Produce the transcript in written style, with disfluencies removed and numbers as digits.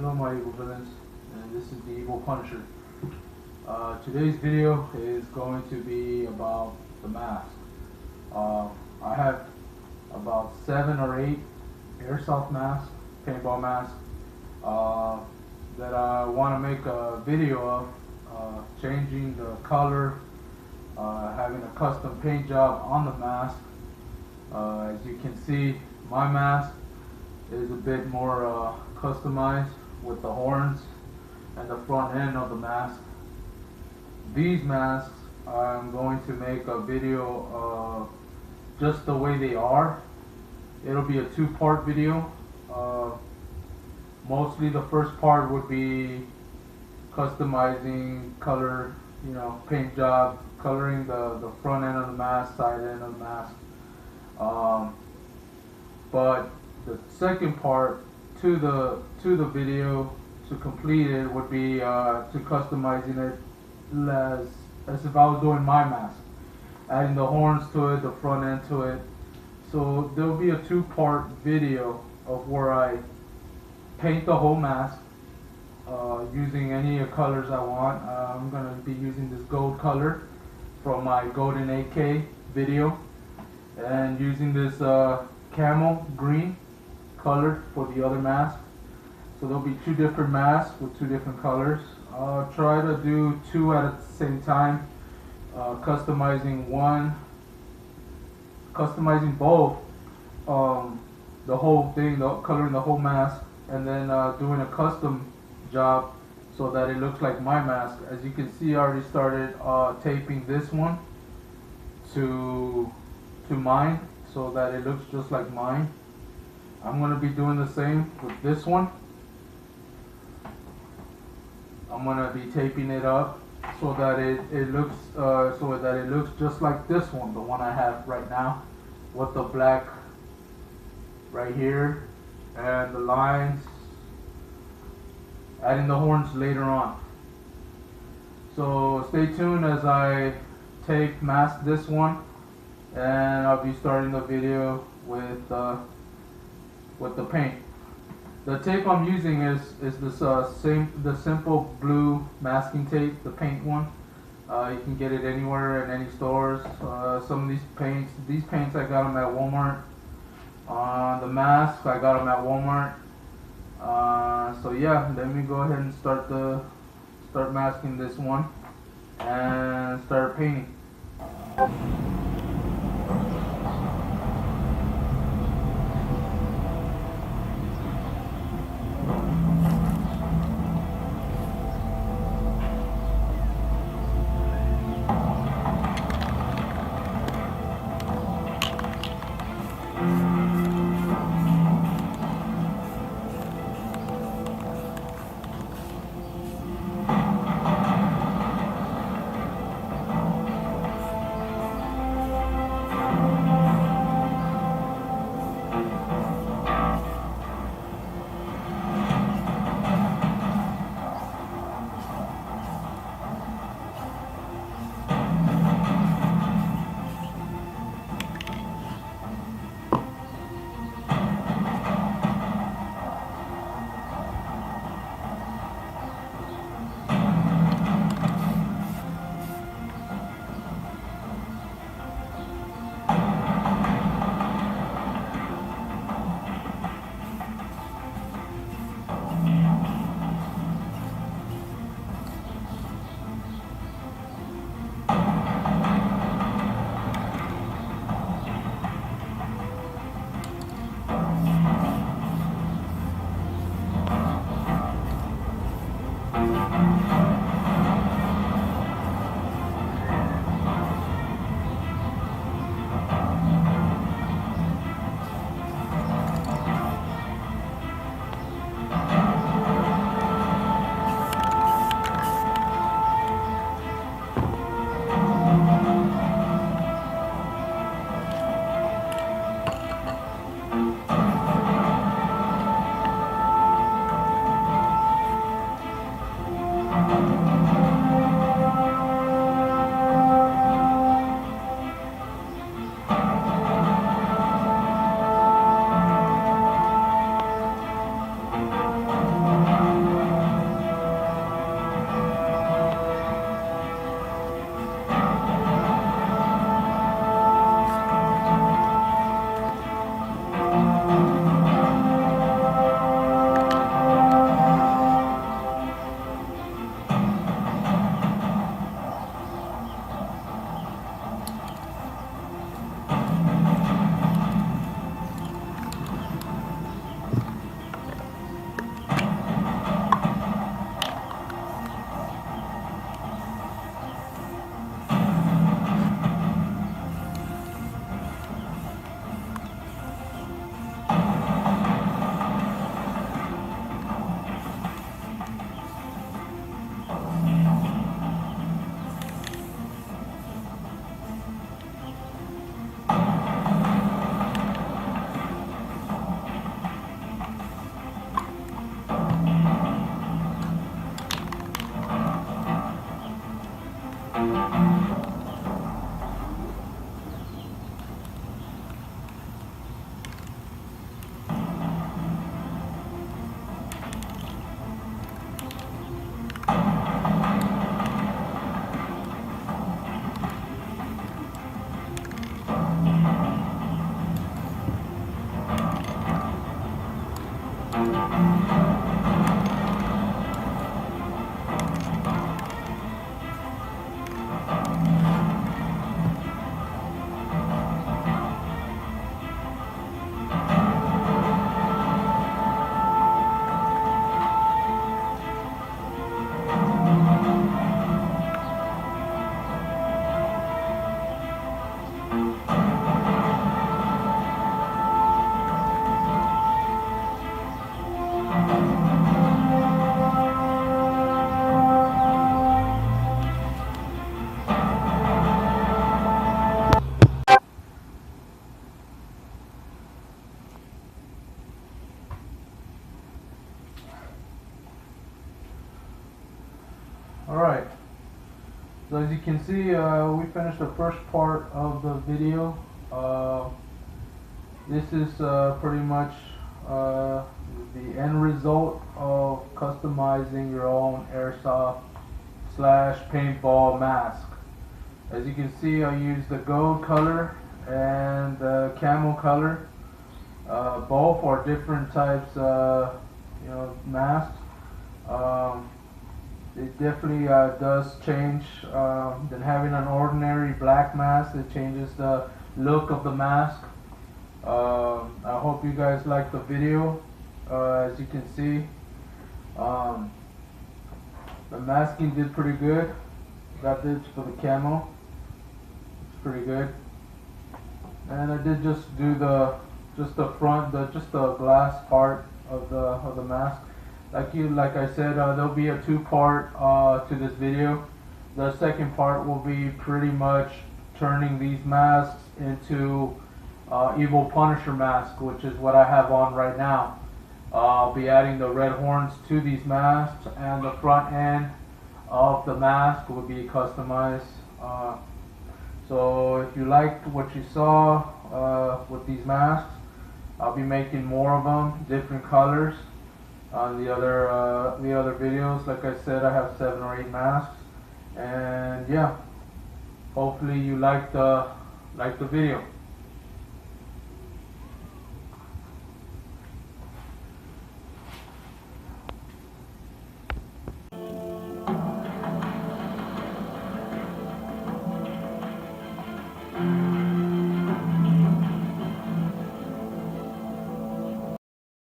Hello my evil villains, and this is the Evil Punisher. Today's video is going to be about the mask. I have about 7 or 8 airsoft masks, paintball masks, that I want to make a video of, changing the color, having a custom paint job on the mask. As you can see, my mask is a bit more customized with the horns and the front end of the mask. These masks, I'm going to make a video of just the way they are. It'll be a 2-part video. Mostly the first part would be customizing color, paint job, coloring the front end of the mask, side end of the mask. But the second part to the video, to complete it, would be to customizing it as if I was doing my mask, adding the horns to it, the front end to it. So there'll be a 2-part video of where I paint the whole mask using any colors I want. I'm going to be using this gold color from my Golden AK video, and using this camel green color for the other mask. So there'll be 2 different masks with 2 different colors. I'll try to do 2 at the same time, customizing both, the whole thing, coloring the whole mask, and then doing a custom job so that it looks like my mask. As you can see, I already started taping this one to mine so that it looks just like mine. I'm going to be doing the same with this one. I'm going to be taping it up so that it looks just like this one, the one I have right now, with the black right here and the lines, adding the horns later on. So stay tuned as I tape mask this one, and I'll be starting the video with the paint. The tape I'm using is this the simple blue masking tape, the paint one. You can get it anywhere in any stores. Some of these paints I got them at Walmart. The masks I got them at Walmart. So yeah, let me go ahead and start masking this one and start painting. Alright, so as you can see, we finished the first part of the video. This is pretty much the end result of customizing your own airsoft / paintball mask. As you can see, I used the gold color and the camel color. Both are different types of masks. It definitely does change than having an ordinary black mask. It changes the look of the mask. I hope you guys like the video. As you can see, the masking did pretty good. Got this for the camo. It's pretty good. And I did just do the front, just the glass part of the mask. Like I said, there'll be a two-part to this video. The second part will be pretty much turning these masks into Evil Punisher mask, which is what I have on right now. I'll be adding the red horns to these masks, and the front end of the mask will be customized. So if you liked what you saw with these masks, I'll be making more of them, different colors. On the other videos, like I said, I have 7 or 8 masks, and yeah, hopefully you liked the video.